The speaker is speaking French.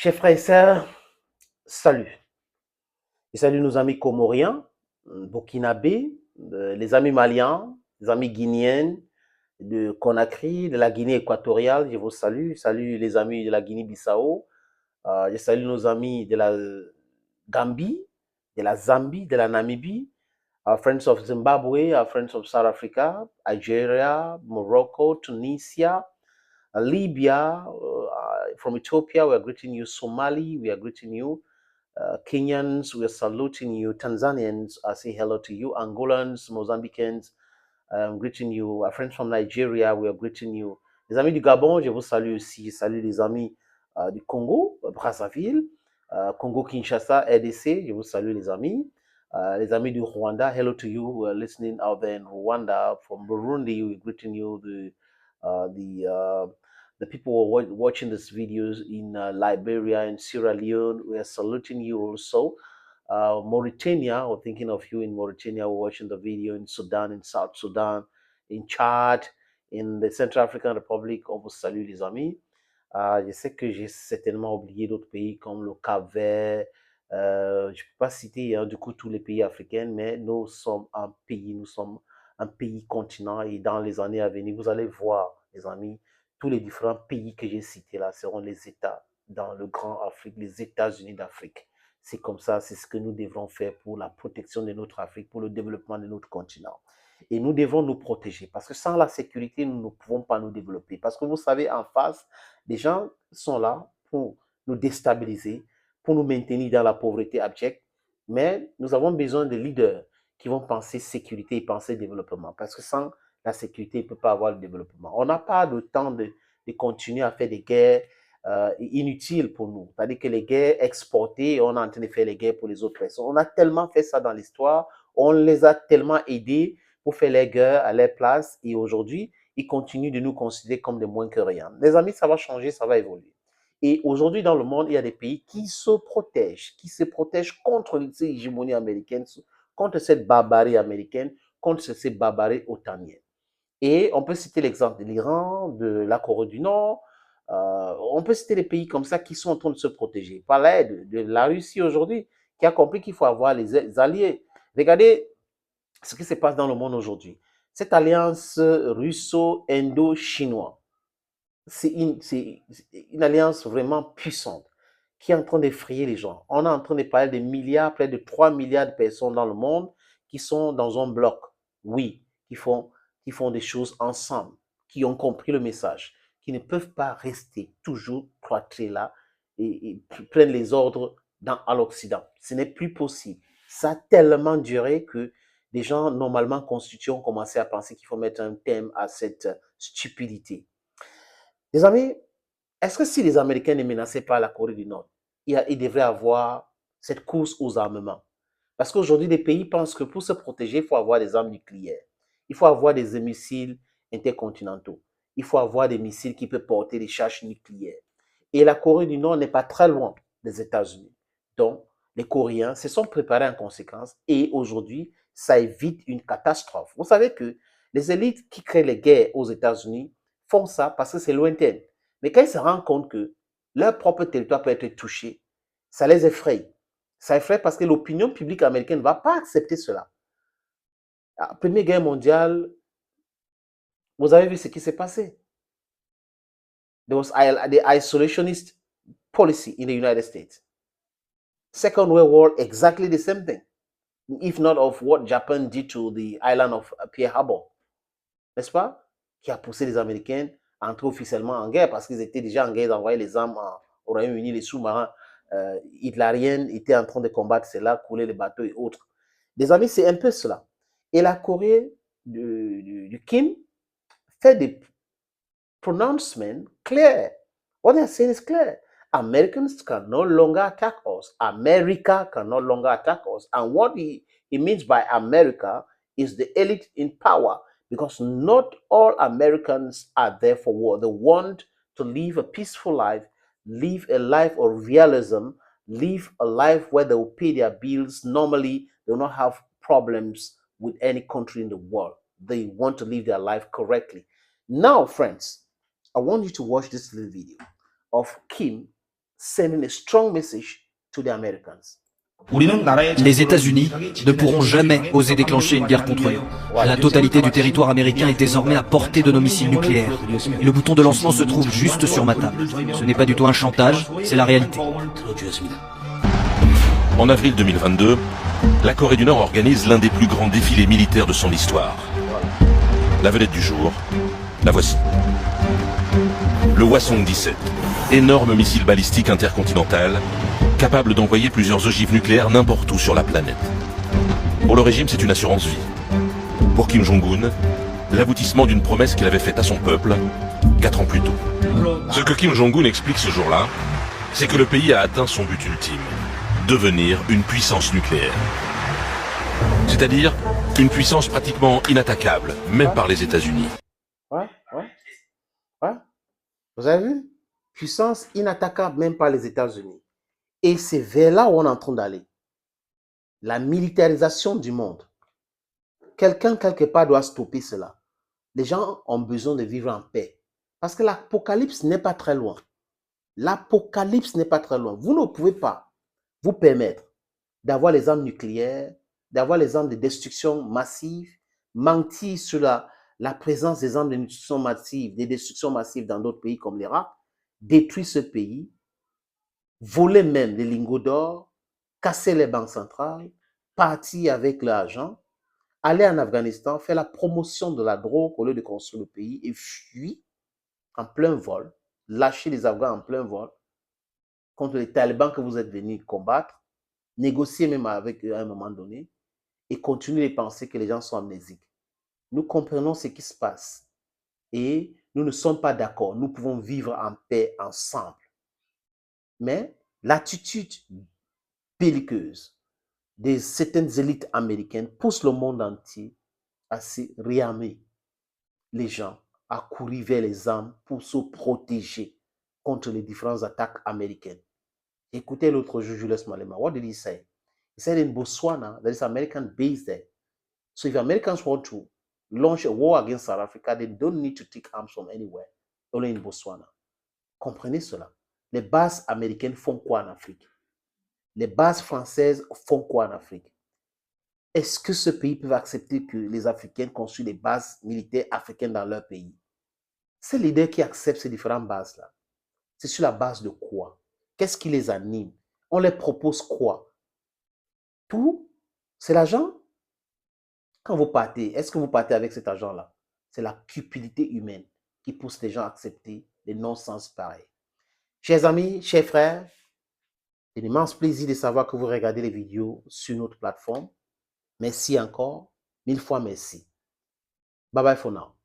Chers frères et sœurs, salut. Et salut nos amis comoriens, burkinabés, les amis maliens, les amis guinéens, de Conakry, de la Guinée équatoriale, je vous salue. Salut les amis de la Guinée-Bissau. Je salue nos amis de la Gambie, de la Zambie, de la Namibie, our friends of Zimbabwe, our friends of South Africa, Algeria, Morocco, Tunisia, Libya, from Ethiopia, we are greeting you. Somali, we are greeting you. Kenyans, we are saluting you. Tanzanians, I say hello to you. Angolans, Mozambicans, I'm greeting you. Our friends from Nigeria, we are greeting you. Les amis du Gabon, je vous salue aussi. Je salue les amis du Congo, Brazzaville, Congo-Kinshasa, RDC, je vous salue les amis. Les amis du Rwanda, hello to you who are listening out there in Rwanda. From Burundi, we're greeting you. The people who are watching these videos in Liberia and Sierra Leone, we are saluting you also. Mauritania, we're thinking of you in Mauritania, we're watching the video in Sudan, in South Sudan, in Chad, in the Central African Republic. On vous salue les amis. Je sais que j'ai certainement oublié d'autres pays comme le Cap-Vert. Je ne peux pas citer du coup tous les pays africains, mais nous sommes un pays continent et dans les années à venir, vous allez voir, les amis, tous les différents pays que j'ai cités là seront les États dans le grand Afrique, les États-Unis d'Afrique. C'est comme ça, c'est ce que nous devrons faire pour la protection de notre Afrique, pour le développement de notre continent. Et nous devons nous protéger parce que sans la sécurité, nous ne pouvons pas nous développer. Parce que vous savez, en face, les gens sont là pour nous déstabiliser, pour nous maintenir dans la pauvreté abjecte. Mais nous avons besoin de leaders qui vont penser sécurité et penser développement. Parce que sans la sécurité, il ne peut pas avoir le développement. On n'a pas de temps de continuer à faire des guerres inutiles pour nous. C'est-à-dire que les guerres exportées, on est en train de faire les guerres pour les autres personnes. On a tellement fait ça dans l'histoire, on les a tellement aidés pour faire les guerres à leur place et aujourd'hui, ils continuent de nous considérer comme des moins que rien. Les amis, ça va changer, ça va évoluer. Et aujourd'hui, dans le monde, il y a des pays qui se protègent contre ces hégémonies américaines, contre cette barbarie américaine, contre ces barbaries otaniennes. Et on peut citer l'exemple de l'Iran, de la Corée du Nord. On peut citer des pays comme ça qui sont en train de se protéger par l'aide de la Russie aujourd'hui, qui a compris qu'il faut avoir les alliés. Regardez ce qui se passe dans le monde aujourd'hui. Cette alliance russo-indo-chinoise, c'est une alliance vraiment puissante qui est en train d'effrayer les gens. On est en train de parler de milliards, près de 3 milliards de personnes dans le monde qui sont dans un bloc. Oui, qui font des choses ensemble, qui ont compris le message, qui ne peuvent pas rester toujours cloîtrés là et prennent les ordres à l'Occident. Ce n'est plus possible. Ça a tellement duré que des gens normalement constitués ont commencé à penser qu'il faut mettre un terme à cette stupidité. Les amis, est-ce que si les Américains ne menaçaient pas la Corée du Nord, il devrait avoir cette course aux armements? Parce qu'aujourd'hui, les pays pensent que pour se protéger, il faut avoir des armes nucléaires. Il faut avoir des missiles intercontinentaux. Il faut avoir des missiles qui peuvent porter des charges nucléaires. Et la Corée du Nord n'est pas très loin des États-Unis. Donc, les Coréens se sont préparés en conséquence et aujourd'hui, ça évite une catastrophe. Vous savez que les élites qui créent les guerres aux États-Unis font ça parce que c'est lointain. Mais quand ils se rendent compte que leur propre territoire peut être touché, ça les effraie. Ça effraie parce que l'opinion publique américaine ne va pas accepter cela. La Première Guerre mondiale, vous avez vu ce qui s'est passé. There was the isolationist policy in the United States. Second World War, exactly the same thing. If not of what Japan did to the island of Pearl Harbor. N'est-ce pas? Qui a poussé les Américains à entrer officiellement en guerre parce qu'ils étaient déjà en guerre d'envoyer les armes au Royaume-Uni, les sous-marins hitlériens étaient en train de combattre cela, couler les bateaux et autres. Les amis, c'est un peu cela. Et la Corée du Kim fait des pronouncements clairs. What they're saying is clear. Americans can no longer attack us. America can no longer attack us. And what he means by America is the elite in power, because not all Americans are there for war. They want to live a peaceful life, live a life of realism, live a life where they will pay their bills. Normally, they will not have problems with any country in the world. They want to live their life correctly. Now, friends, I want you to watch this little video of Kim sending a strong message to the Americans. Les États-Unis ne pourront jamais oser déclencher une guerre contre nous. La totalité du territoire américain est désormais à portée de nos missiles nucléaires. Et le bouton de lancement se trouve juste sur ma table. Ce n'est pas du tout un chantage, c'est la réalité. En avril 2022, la Corée du Nord organise l'un des plus grands défilés militaires de son histoire. La vedette du jour, la voici. Le Hwasong-17, énorme missile balistique intercontinental, capable d'envoyer plusieurs ogives nucléaires n'importe où sur la planète. Pour le régime, c'est une assurance vie. Pour Kim Jong-un, l'aboutissement d'une promesse qu'il avait faite à son peuple 4 ans plus tôt. Ce que Kim Jong-un explique ce jour-là, c'est que le pays a atteint son but ultime, devenir une puissance nucléaire. C'est-à-dire une puissance pratiquement inattaquable, même par les États-Unis. Ouais. Vous avez vu? Puissance inattaquable même par les États-Unis. Et c'est vers là où on est en train d'aller. La militarisation du monde. Quelqu'un, quelque part, doit stopper cela. Les gens ont besoin de vivre en paix. Parce que l'apocalypse n'est pas très loin. L'apocalypse n'est pas très loin. Vous ne pouvez pas vous permettre d'avoir les armes nucléaires, d'avoir les armes de destruction massive, mentir sur la présence des armes de destruction massive, des destructions massives dans d'autres pays comme l'Irak, détruire ce pays, voler même les lingots d'or, casser les banques centrales, partir avec l'argent, aller en Afghanistan, faire la promotion de la drogue au lieu de construire le pays et fuir en plein vol, lâcher les Afghans en plein vol contre les talibans que vous êtes venus combattre, négocier même avec eux à un moment donné et continuer de penser que les gens sont amnésiques. Nous comprenons ce qui se passe et nous ne sommes pas d'accord. Nous pouvons vivre en paix ensemble. Mais l'attitude belliqueuse de certaines élites américaines pousse le monde entier à se réarmer, les gens à courir vers les armes pour se protéger contre les différentes attaques américaines. Écoutez l'autre jour, Julius Malema. What did he say? He said in Botswana, there is an American base there. So if Americans want to launch a war against South Africa, they don't need to take arms from anywhere, only in Botswana. Comprenez cela. Les bases américaines font quoi en Afrique? Les bases françaises font quoi en Afrique? Est-ce que ce pays peut accepter que les Africains construisent des bases militaires africaines dans leur pays? Ces leaders qui acceptent ces différentes bases-là, c'est sur la base de quoi? Qu'est-ce qui les anime? On leur propose quoi? Tout, c'est l'argent. Quand vous partez, est-ce que vous partez avec cet argent-là? C'est la cupidité humaine qui pousse les gens à accepter des non-sens pareils. Chers amis, chers frères, c'est un immense plaisir de savoir que vous regardez les vidéos sur notre plateforme. Merci encore. 1000 fois merci. Bye bye for now.